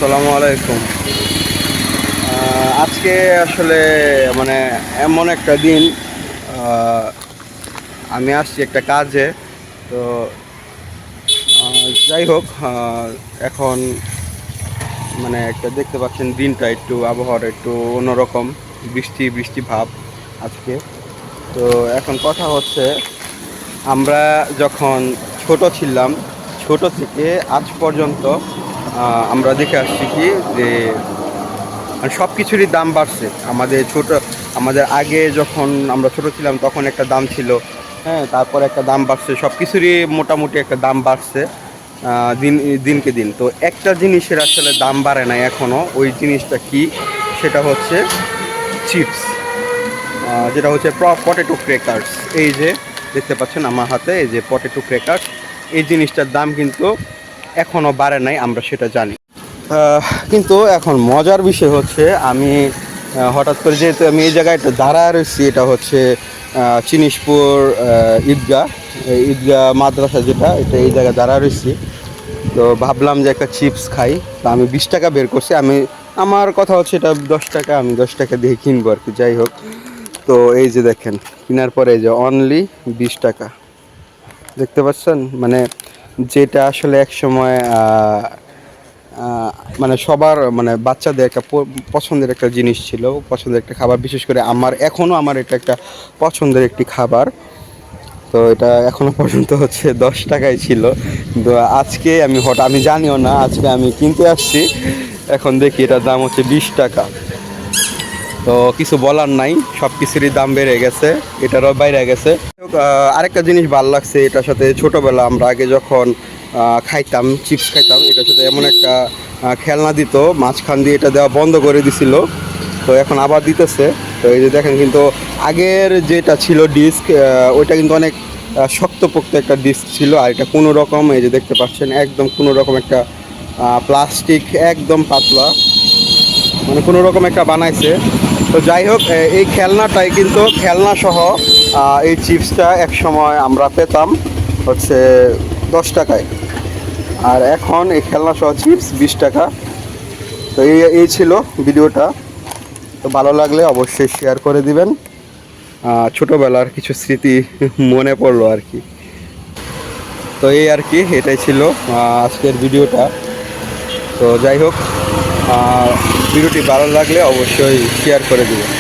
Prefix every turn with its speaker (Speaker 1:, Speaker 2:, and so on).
Speaker 1: আসসালামু আলাইকুম। আজকে আসলে মানে এমন একটা দিন, আহ, আমি আসছি একটা কাজে। তো যাই হোক, এখন মানে একটা দেখতে পাচ্ছেন দিনটা একটু আবহাওয়ার একটু অন্যরকম, বৃষ্টি বৃষ্টি ভাব আজকে। তো এখন কথা হচ্ছে, আমরা যখন ছোট ছিলাম, ছোট থেকে আজ পর্যন্ত আমরা দেখে আসছি কি যে মানে সব কিছুরই দাম বাড়ছে। আমাদের আগে যখন আমরা ছোট ছিলাম তখন একটা দাম ছিল, হ্যাঁ, তারপর একটা দাম বাড়ছে, সব কিছুরই মোটামুটি একটা দাম বাড়ছে দিনকে দিন। তো একটা জিনিসের আসলে দাম বাড়ে নাই এখনও, ওই জিনিসটা কি? সেটা হচ্ছে চিপস, যেটা হচ্ছে পটেটো ক্র্যাকার্স। এই যে দেখতে পাচ্ছেন আমার হাতে, এই যে পটেটো ক্র্যাকার্স, এই জিনিসটার দাম কিন্তু এখনও বাড়ে নাই, আমরা সেটা জানি। কিন্তু এখন মজার বিষয় হচ্ছে, আমি হঠাৎ করে, যেহেতু আমি এই জায়গায় একটা দাঁড়ায় রয়েছি, এটা হচ্ছে চিনিসপুর ঈদগাহ, ঈদগাহ মাদ্রাসা যেটা, এটা এই জায়গায় দাঁড়ায় রয়েছি। তো ভাবলাম যে একটা চিপস খাই। তো আমি 20 টাকা বের করছি। আমার কথা হচ্ছে এটা 10 টাকা, আমি 10 টাকা দিয়ে কিনবো আর কি। যাই হোক, তো এই যে দেখেন, কেনার পরে এই যে অনলি 20 টাকা, দেখতে পাচ্ছেন? মানে যেটা আসলে এক সময় মানে সবার, মানে বাচ্চাদের একটা পছন্দের একটা জিনিস ছিল, পছন্দের একটা খাবার। বিশেষ করে আমার এটা একটা পছন্দের একটি খাবার। তো এটা এখনো পর্যন্ত হচ্ছে 10 টাকায় ছিল, কিন্তু আজকে আমি জানিও না, আজকে আমি কিনতে আসছি, এখন দেখি এটার দাম হচ্ছে 20 টাকা। তো কিছু বলার নাই, সব কিছুরই দাম বেড়ে গেছে, এটারও বাইরে গেছে। আরেকটা জিনিস ভালো লাগছে এটার সাথে, ছোটোবেলা আমরা আগে যখন খাইতাম, চিপস খাইতাম, এটার সাথে এমন একটা খেলনা দিত, মাঝখান দিয়ে এটা দেওয়া বন্ধ করে দিছিল। তো এখন আবার দিতেছে। তো এই যে দেখেন, কিন্তু আগের যেটা ছিল ডিস্ক, ওইটা কিন্তু অনেক শক্তপোক্ত একটা ডিস্ক ছিল, আর এটা কোনো রকম, এই যে দেখতে পাচ্ছেন, একদম কোনো রকম একটা প্লাস্টিক, একদম পাতলা, মানে কোনো রকম একটা বানাইছে। তো যাই হোক, এই খেলনাটাই কিন্তু, খেলনা সহ এই চিপসটা এক সময় আমরা পেতাম হচ্ছে 10 টাকায়, আর এখন এই খেলনা সহ চিপস 20 টাকা। তো এই ছিল ভিডিওটা। তো ভালো লাগলে অবশ্যই শেয়ার করে দিবেন। ছোটোবেলার কিছু স্মৃতি মনে পড়লো আর কি। তো এই আর কি, এটাই ছিল আজকের ভিডিওটা। তো যাই হোক, ভিডিওটি ভালো লাগলে অবশ্যই শেয়ার করে দিবেন।